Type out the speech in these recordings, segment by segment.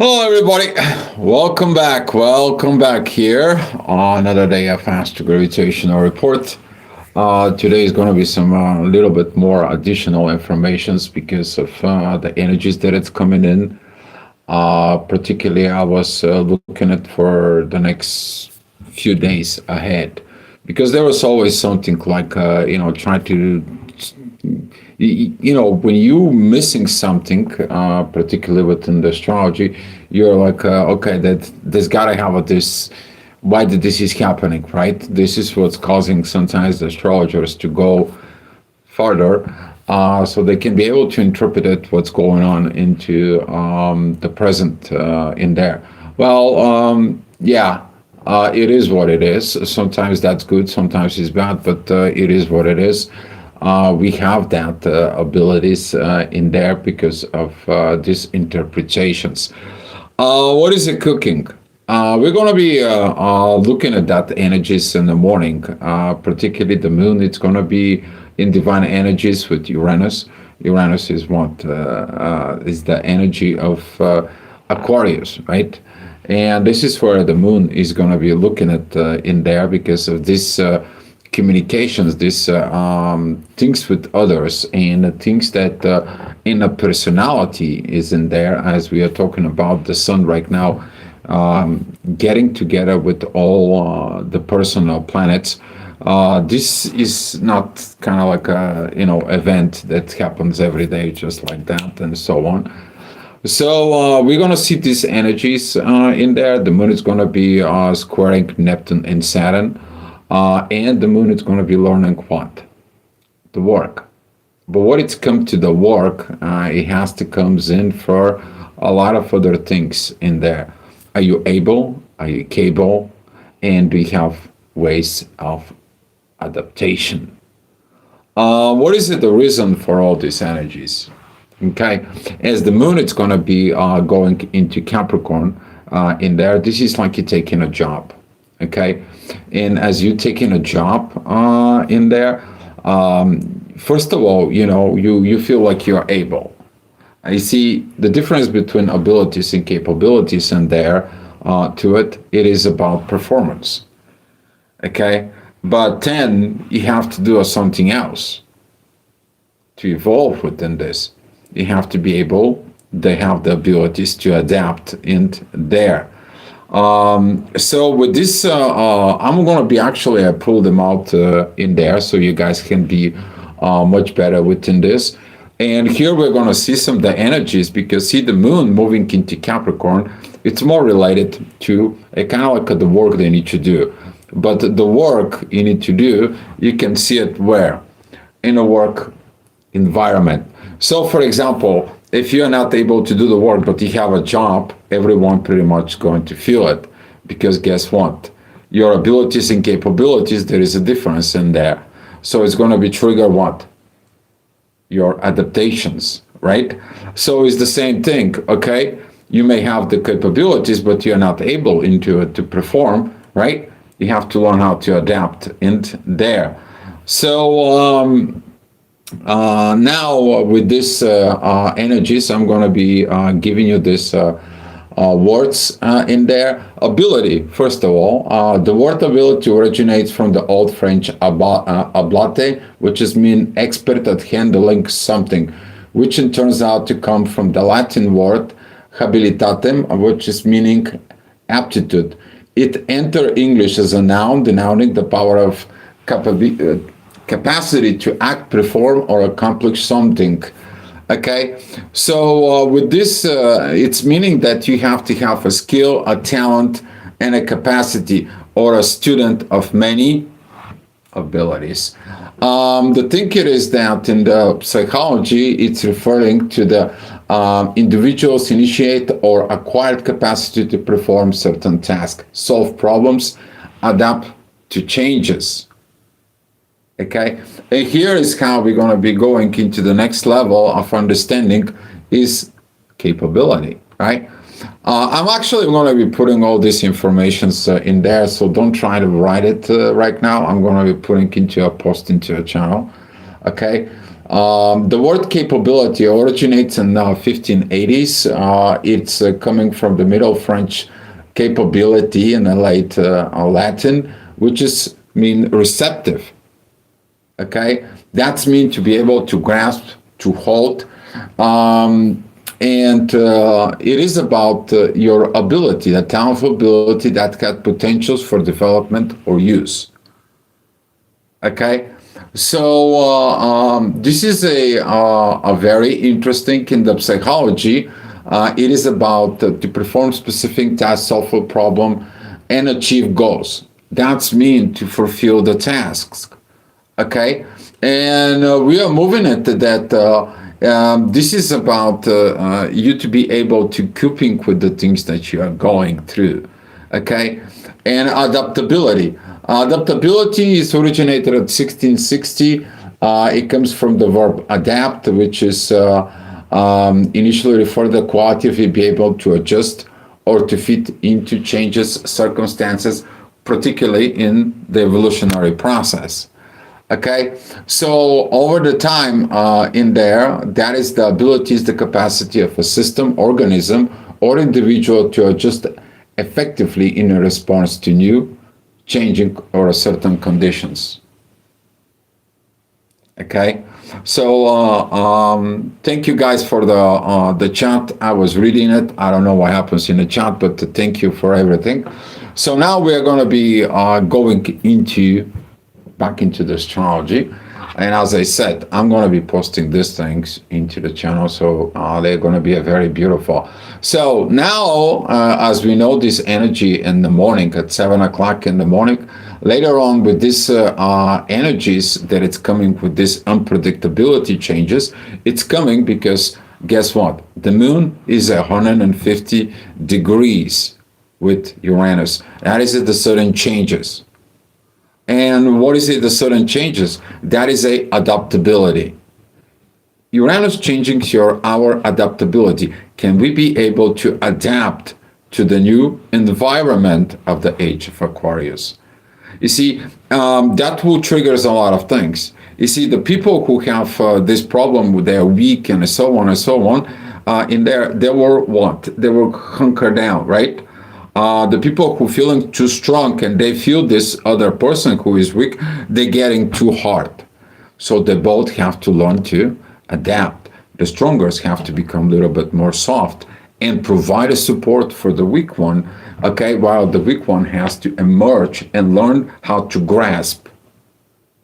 Hello, everybody. Welcome back. Welcome back here on another day of Astro Gravitational Report. Today is going to be some little bit more additional informations because of the energies that it's coming in. Particularly, I was looking at for the next few days ahead because there was always something like trying to when you missing something, particularly within the astrology, you're like, okay, that there's got to have this. Why did this is happening, right? This is what's causing sometimes the astrologers to go further, so they can be able to interpret it, what's going on into the present in there. Well, yeah, it is what it is. Sometimes that's good, sometimes it's bad, but it is what it is. We have that abilities in there because of these interpretations. What is it cooking? We're going to be looking at that energies in the morning, particularly the moon. It's going to be in divine energies with Uranus. Uranus is what is the energy of Aquarius, right? And this is where the moon is going to be looking at in there because of this communications, these things with others, and things that in a personality is in there, as we are talking about the sun right now, getting together with all the personal planets. This is not kind of like a event that happens every day just like that and so on. So we're going to see these energies in there. The moon is going to be squaring Neptune and Saturn. And the moon is going to be learning what? The work. But when it's come to the work, it has to comes in for a lot of other things in there. Are you able? Are you capable? And do you have ways of adaptation? What is it the reason for all these energies? Okay, as the moon, it's going to be going into Capricorn in there. This is like you're taking a job. Okay, and as you taking a job in there, first of all, you feel like you're able. I see the difference between abilities and capabilities in there. To it is about performance. Okay, but then you have to do something else to evolve within this. You have to be able. They have the abilities to adapt in there. So with this, I'm going to be actually, I pull them out in there so you guys can be much better within this. And here we're going to see some of the energies because see the moon moving into Capricorn, it's more related to a kind of like the work they need to do. But the work you need to do, you can see it where? In a work environment. So for example, if you're not able to do the work but you have a job, everyone pretty much going to feel it because guess what, your abilities and capabilities, there is a difference in there, so it's going to be trigger what, your adaptations, right? So it's the same thing. Okay, you may have the capabilities but you're not able into it to perform, right? You have to learn how to adapt in there. So now with this energies, I'm going to be giving you this words in there. Ability, first of all, the word ability originates from the old French ablate, which is mean expert at handling something, which in turns out to come from the Latin word habilitatem, which is meaning aptitude. It entered English as a noun, denoting the power of capacity to act, perform, or accomplish something. Okay, so with this, it's meaning that you have to have a skill, a talent, and a capacity, or a student of many abilities. The thing it is that in the psychology, it's referring to the individual's initiate or acquired capacity to perform certain tasks, solve problems, adapt to changes. Okay, and here is how we're going to be going into the next level of understanding is capability, right? I'm actually going to be putting all this information in there, so don't try to write it right now. I'm going to be putting into a post into a channel. Okay, The word capability originates in 1580s. It's coming from the Middle French capability in the late Latin, which is mean receptive. Okay, that's mean to be able to grasp, to hold, and it is about your ability, the talent ability that has potentials for development or use. Okay, so this is a very interesting in the psychology. It is about to perform specific tasks, solve a problem, and achieve goals. That's mean to fulfill the tasks. Okay, and we are moving it to that. This is about you to be able to coping with the things that you are going through. Okay, and adaptability. Adaptability is originated at 1660. It comes from the verb adapt, which is initially referred to the quality of be able to adjust or to fit into changes, circumstances, particularly in the evolutionary process. Okay, so over the time in there, that is the ability, is the capacity of a system, organism, or individual to adjust effectively in a response to new, changing, or certain conditions. Okay, so thank you guys for the chat. I was reading it. I don't know what happens in the chat, but thank you for everything. So now we are going to be going into back into the astrology, and as I said, I'm going to be posting these things into the channel, so they're going to be a very beautiful. So now, as we know, this energy in the morning at 7 o'clock in the morning, later on with this energies that it's coming with this unpredictability changes, it's coming because guess what? The moon is 150 degrees with Uranus. That is the sudden changes. And what is it, the sudden changes? That is a adaptability. Uranus changing our adaptability. Can we be able to adapt to the new environment of the age of Aquarius? You see, that will triggers a lot of things. You see, the people who have this problem with their weak and so on and so on, in there, they were what? They were hunkered down, right? The people who feeling too strong and they feel this other person who is weak, they're getting too hard. So they both have to learn to adapt. The strongers have to become a little bit more soft and provide a support for the weak one, okay, while the weak one has to emerge and learn how to grasp,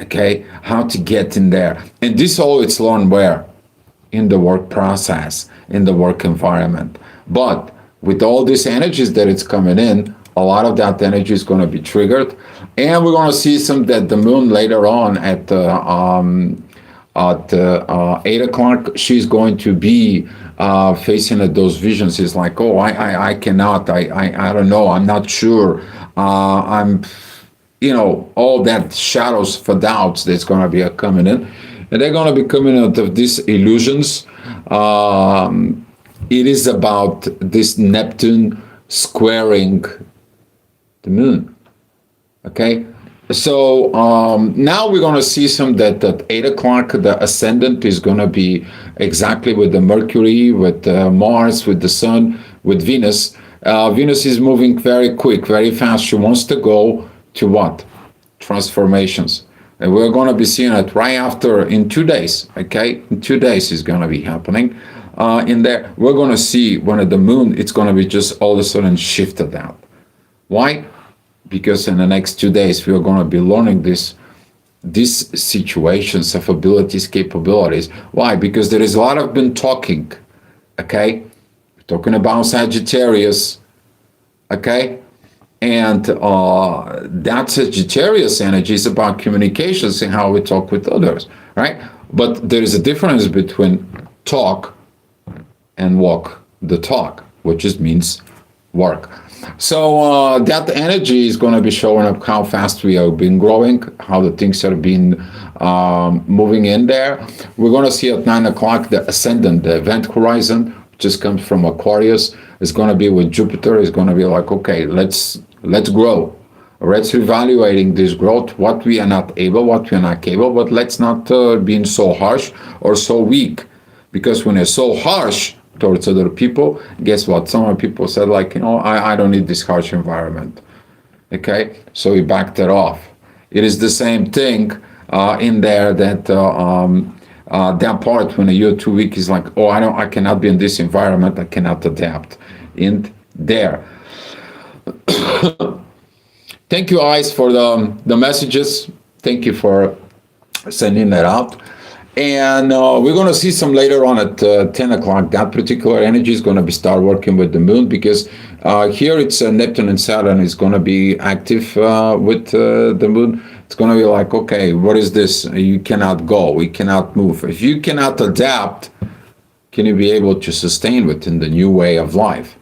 okay, how to get in there. And this all it's learned where? In the work process, in the work environment. But with all these energies that it's coming in, a lot of that energy is going to be triggered, and we're going to see some that the moon later on at 8 o'clock, she's going to be facing those visions. It's like, oh, I cannot, I don't know, I'm not sure, I'm, all that shadows for doubts that's going to be coming in, and they're going to be coming out of these illusions. It is about this Neptune squaring the moon. Okay, so now we're going to see some that at 8 o'clock, the ascendant is going to be exactly with the Mercury, with Mars, with the Sun, with Venus. Venus is moving very quick, very fast. She wants to go to what? Transformations. And we're going to be seeing it right after, in 2 days. Okay, in 2 days is going to be happening. In there, we're going to see when at the moon, it's going to be just all of a sudden shifted out. Why? Because in the next 2 days, we are going to be learning these situations of abilities, capabilities. Why? Because there is a lot of been talking, okay? We're talking about Sagittarius, okay? And that Sagittarius energy is about communications and how we talk with others, right? But there is a difference between talk and walk the talk, which just means work. So that energy is going to be showing up how fast we have been growing, how the things are being moving in there. We're going to see at 9 o'clock the ascendant, the event horizon, which just comes from Aquarius. It's going to be with Jupiter. It's going to be like, okay, let's grow, Let's reevaluating this growth, what we are not able, what we are not capable, but let's not be so harsh or so weak. Because when you're so harsh towards other people, guess what? Some other people said like, I don't need this harsh environment. Okay, so we backed it off. It is the same thing in there that that part when you're too weak is like, oh, I cannot be in this environment, I cannot adapt in there. Thank you, guys, for the messages. Thank you for sending that out. And we're going to see some later on at 10 o'clock. That particular energy is going to be start working with the moon because here it's Neptune and Saturn is going to be active with the moon. It's going to be like, okay, what is this? You cannot go. We cannot move. If you cannot adapt, can you be able to sustain within the new way of life?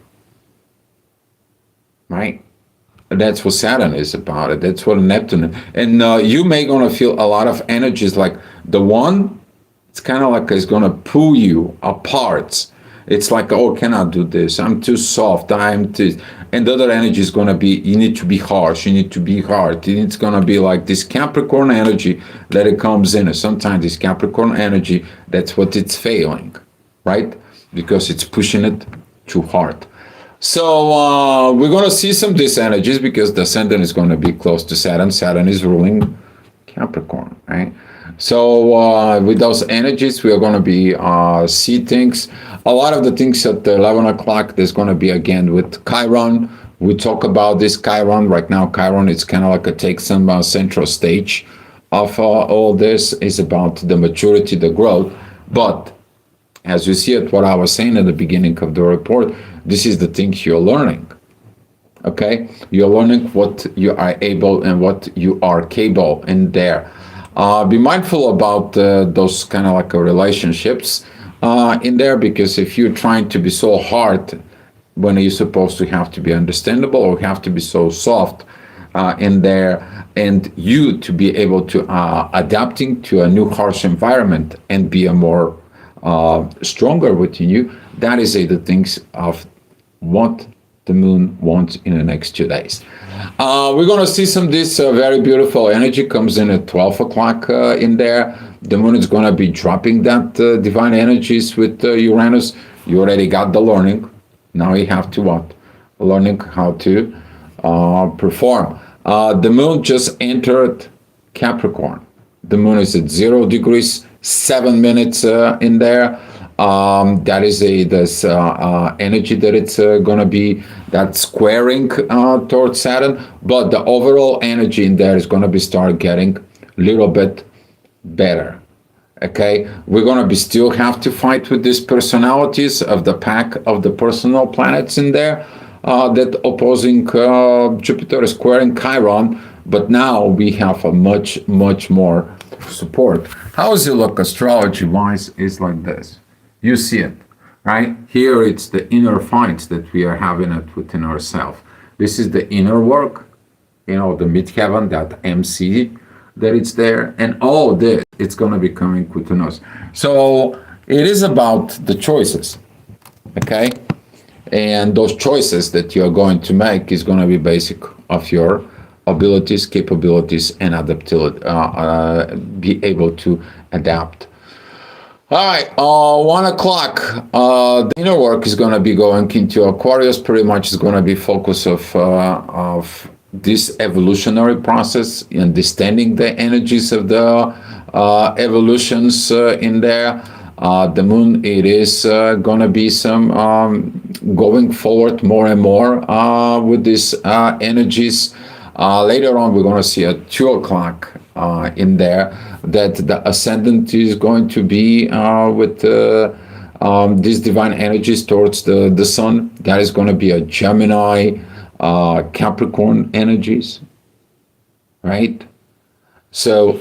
Right? That's what Saturn is about. It. That's what Neptune is. And you may going to feel a lot of energies like the one, it's kind of like it's going to pull you apart. It's like, oh, cannot do this. I'm too soft. I'm too... And the other energy is going to be, you need to be harsh. You need to be hard. It's going to be like this Capricorn energy that it comes in. And sometimes this Capricorn energy, that's what it's failing, right? Because it's pushing it too hard. So we're going to see some of these energies because the ascendant is going to be close to Saturn. Saturn is ruling Capricorn, right? So with those energies, we are going to be see things. A lot of the things at 11 o'clock, there's going to be again with Chiron. We talk about this Chiron. Right now, Chiron is kind of like a take some central stage of all this is about the maturity, the growth. But as you see it, what I was saying at the beginning of the report, this is the things you're learning. Okay? You're learning what you are able and what you are capable in there. Be mindful about those kind of like relationships in there, because if you're trying to be so hard when you're supposed to have to be understandable or have to be so soft in there, and you to be able to adapting to a new harsh environment and be a more stronger within you, that is the things of what the moon wants in the next 2 days. We're going to see some of this very beautiful energy comes in at 12 o'clock in there. The moon is going to be dropping that divine energies with Uranus. You already got the learning. Now you have to what? Learning how to perform. The moon just entered Capricorn. The moon is at 0 degrees, 7 minutes in there. That is this energy that it's going to be that squaring towards Saturn, but the overall energy in there is going to be start getting a little bit better. Okay, we're going to be still have to fight with these personalities of the pack of the personal planets in there that opposing Jupiter squaring Chiron, but now we have a much more support. How does it look astrology wise? Is like this. You see it, right? Here it's the inner fights that we are having it within ourselves. This is the inner work, the midheaven, that MC that it's there, and all this, it's going to be coming within us. So it is about the choices, okay? And those choices that you're going to make is going to be basic of your abilities, capabilities, and adaptability, be able to adapt. All right, 1 o'clock, the inner work is going to be going into Aquarius. Pretty much is going to be focus of this evolutionary process, understanding the energies of the evolutions in there. The moon, it is going to be some going forward more and more with these energies. Later on, we're going to see at 2 o'clock in there that the ascendant is going to be with these divine energies towards the sun. That is going to be a Gemini, Capricorn energies, right? So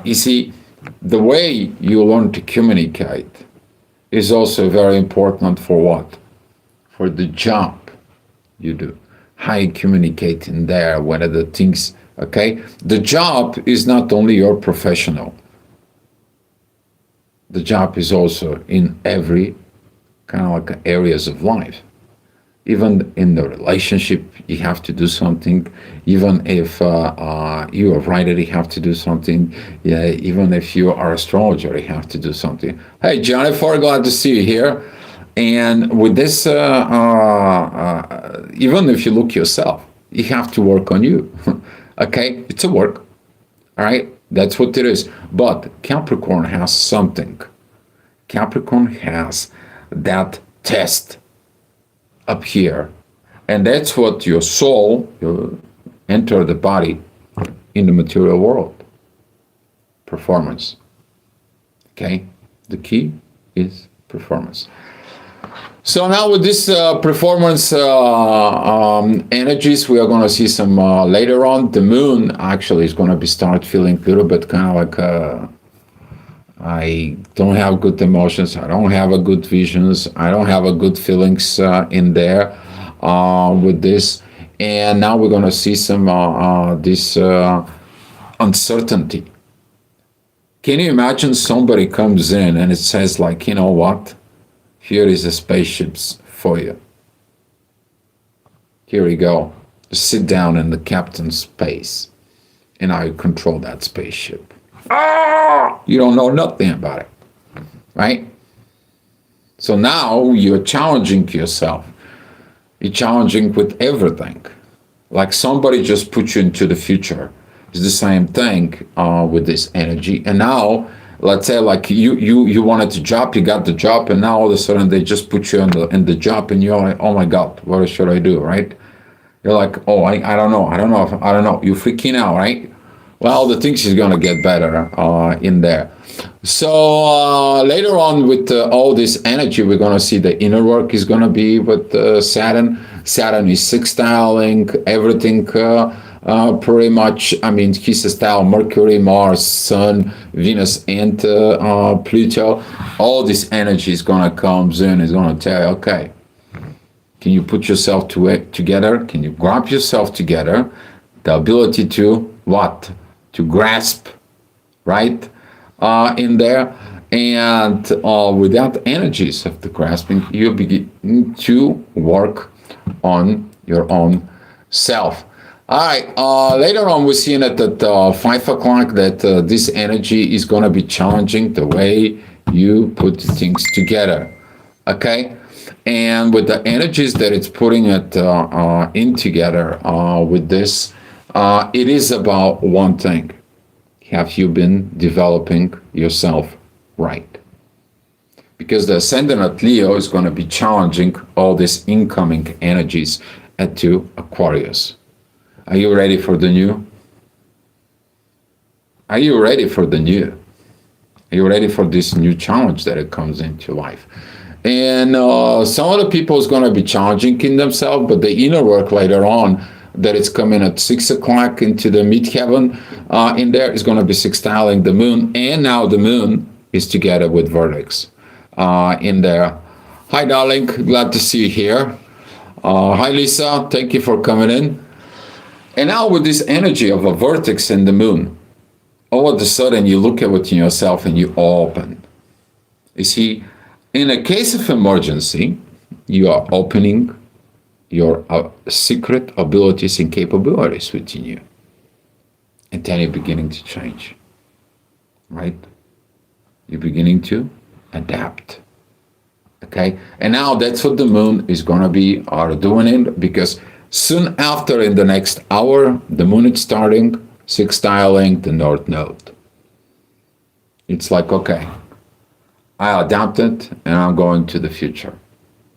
you see, the way you learn to communicate is also very important for what? For the job you do. How you communicate in there, what are the things, okay? The job is not only your professional. The job is also in every kind of like areas of life. Even in the relationship, you have to do something. Even if you are writer, you have to do something. Yeah, even if you are astrologer, you have to do something. Hey, Jennifer, glad to see you here. And with this, even if you look yourself, you have to work on you. Okay, it's a work. All right, that's what it is. But Capricorn has something. Capricorn has that test up here. And that's what your soul will enter the body in the material world. Performance. Okay? The key is performance. So now with this performance energies, we are going to see some later on. The moon actually is going to be start feeling a little bit kind of like I don't have good emotions. I don't have a good visions. I don't have a good feelings in there with this. And now we're going to see some this uncertainty. Can you imagine somebody comes in and it says like, you know what? Here is a spaceships for you. Here you go. Sit down in the captain's space and I control that spaceship. You don't know nothing about it, right? So now you're challenging yourself. You're challenging with everything. Like somebody just put you into the future. It's the same thing with this energy. And now, let's say like you wanted to job, you got the job, and now all of a sudden they just put you in the job, and you're like, oh my God, what should I do, right? You're like, oh, I don't know. You're freaking out, right? Well, the things is gonna get better in there. So later on with all this energy, we're gonna see the inner work is gonna be with Saturn. Saturn is sextiling everything pretty much. I mean, he's a style Mercury, Mars, Sun, Venus, and Pluto. All this energy is gonna come in. Is gonna tell you, okay, can you put yourself together? Can you grab yourself together? The ability to what? To grasp, right? In there. And with that energies of the grasping, you begin to work on your own self. All right, later on we're seeing it at 5 o'clock that this energy is going to be challenging the way you put things together, okay? And with the energies that it's putting it in together with this, it is about one thing. Have you been developing yourself right? Because the ascendant at Leo is going to be challenging all these incoming energies to Aquarius. Are you ready for the new? Are you ready for the new? Are you ready for this new challenge that it comes into life? And some of the people is going to be challenging in themselves, but the inner work later on, that it's coming at 6 o'clock into the midheaven in there is going to be sextiling the moon, and now the moon is together with vertex in there. Hi, darling. Glad to see you here. Hi, Lisa. Thank you for coming in. And now with this energy of a vertex and the moon, all of a sudden you look at within yourself and you open. You see, in a case of emergency, you are opening your secret abilities and capabilities within you. And then you're beginning to change, right? You're beginning to adapt. Okay? And now that's what the moon is going to be doing it, because soon after, in the next hour, the moon is starting sextiling the North Node. It's like, okay, I adapted and I'm going to the future.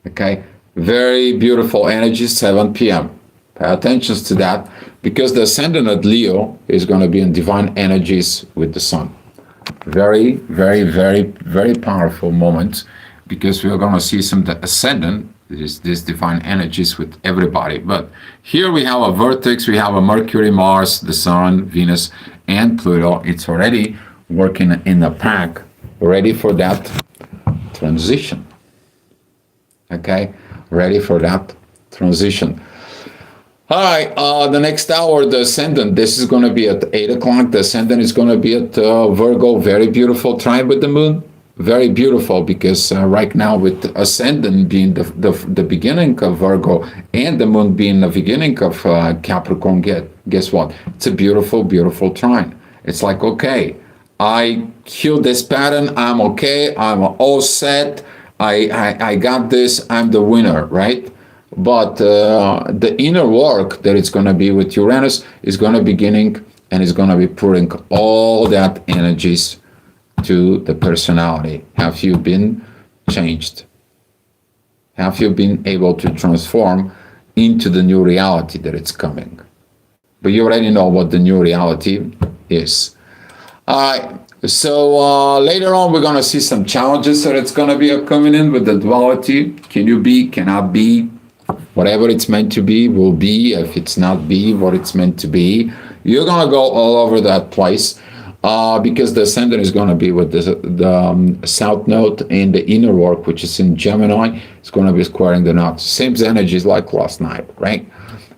Okay? Very beautiful energy, 7 p.m. Pay attention to that, because the ascendant at Leo is going to be in divine energies with the sun. Very, very, very, very powerful moment, because we are going to see some ascendant, this divine energies with everybody. But here we have a vertex, we have a Mercury, Mars, the Sun, Venus, and Pluto. It's already working in a pack, ready for that transition. Okay? Ready for that transition. All right, the next hour, the ascendant, this is going to be at 8 o'clock. The ascendant is going to be at Virgo, very beautiful trine with the moon. very beautiful because right now with ascendant being the beginning of Virgo and the moon being the beginning of Capricorn, guess what? It's a beautiful, beautiful trine. It's like, okay, I heal this pattern. I'm okay. I'm all set. I got this. I'm the winner, right? But the inner work that it's going to be with Uranus is going to beginning and is going to be putting all that energies to the personality. Have you been changed? Have you been able to transform into the new reality that it's coming? But you already know what the new reality is. All right. So later on, we're going to see some challenges that it's going to be coming in with the duality. Can you be, cannot be, whatever it's meant to be will be. If it's not be what it's meant to be, you're going to go all over that place because the ascendant is going to be with the south node and the inner work, which is in Gemini. It's going to be squaring the knots. Same energies like last night, right?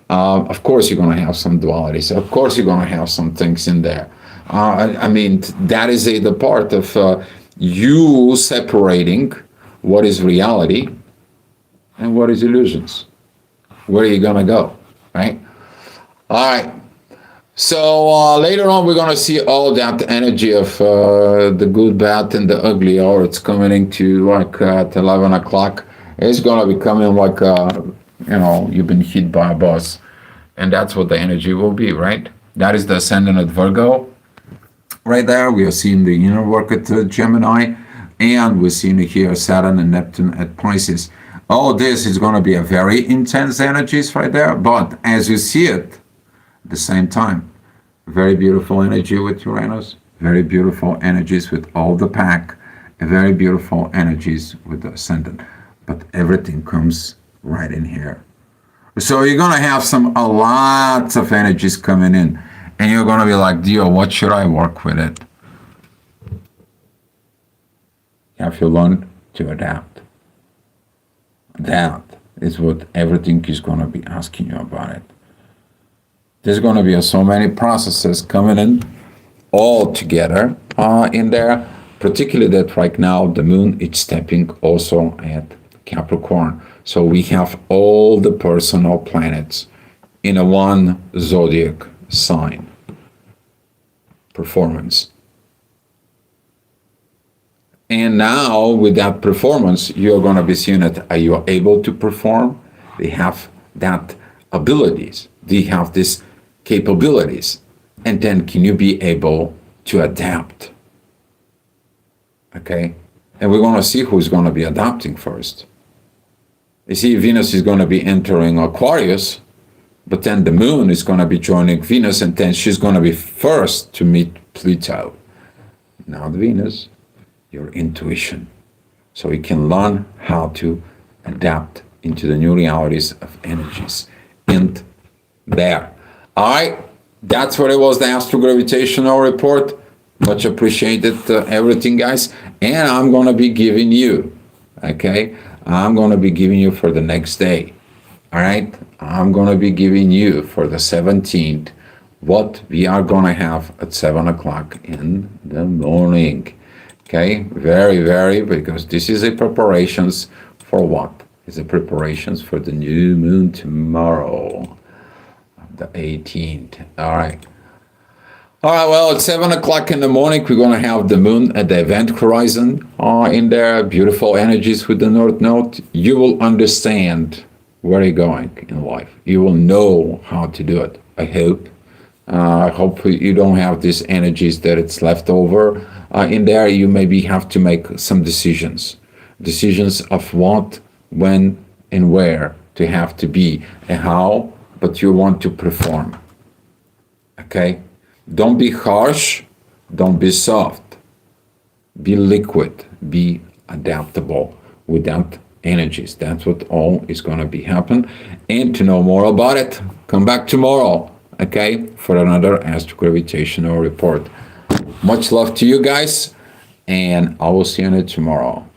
Of course, you're going to have some dualities. Of course, you're going to have some things in there. I mean, that is the part of you separating what is reality and what is illusions. Where are you going to go, right? All right. So later on, we're going to see all that energy of the good, bad, and the ugly, or it's coming into like at 11 o'clock. It's going to be coming like, you've been hit by a bus. And that's what the energy will be, right? That is the ascendant at Virgo. Right there, we are seeing the inner work at Gemini, and we're seeing here Saturn and Neptune at Pisces. All this is going to be a very intense energies right there, but as you see it, at the same time, very beautiful energy with Uranus, very beautiful energies with all the pack, and very beautiful energies with the ascendant. But everything comes right in here. So you're going to have a lots of energies coming in. And you're going to be like, Dio, what should I work with it? You have to learn to adapt. That is what everything is going to be asking you about it. There's going to be so many processes coming in all together in there, particularly that right now the moon is stepping also at Capricorn. So we have all the personal planets in a one zodiac sign. Performance. And now with that performance, you're going to be seeing it. Are you able to perform? They have that abilities. They have these capabilities. And then can you be able to adapt? Okay. And we're going to see who's going to be adapting first. You see, Venus is going to be entering Aquarius. But then the moon is going to be joining Venus, and then she's going to be first to meet Pluto. Not Venus, your intuition. So you can learn how to adapt into the new realities of energies. And there. All right, that's what it was, the astrogravitational report. Much appreciated everything, guys. And I'm going to be giving you, okay, I'm going to be giving you for the next day. All right, I'm going to be giving you for the 17th what we are going to have at 7 o'clock in the morning. Okay, very, because this is a preparations for what? It's a preparations for the new moon tomorrow, the 18th. All right, well, at 7 o'clock in the morning, we're going to have the moon at the event horizon in there, beautiful energies with the North Node. You will understand where you're going in life. You will know how to do it, I hope. I hope you don't have these energies that it's left over in there. You maybe have to make some decisions of what, when, and where to have to be and how, but you want to perform. Okay? Don't be harsh, don't be soft. Be liquid, be adaptable without energies. That's what all is going to be happen. And to know more about it, come back tomorrow, okay, for another astrogravitational report. Much love to you guys, and I will see you tomorrow.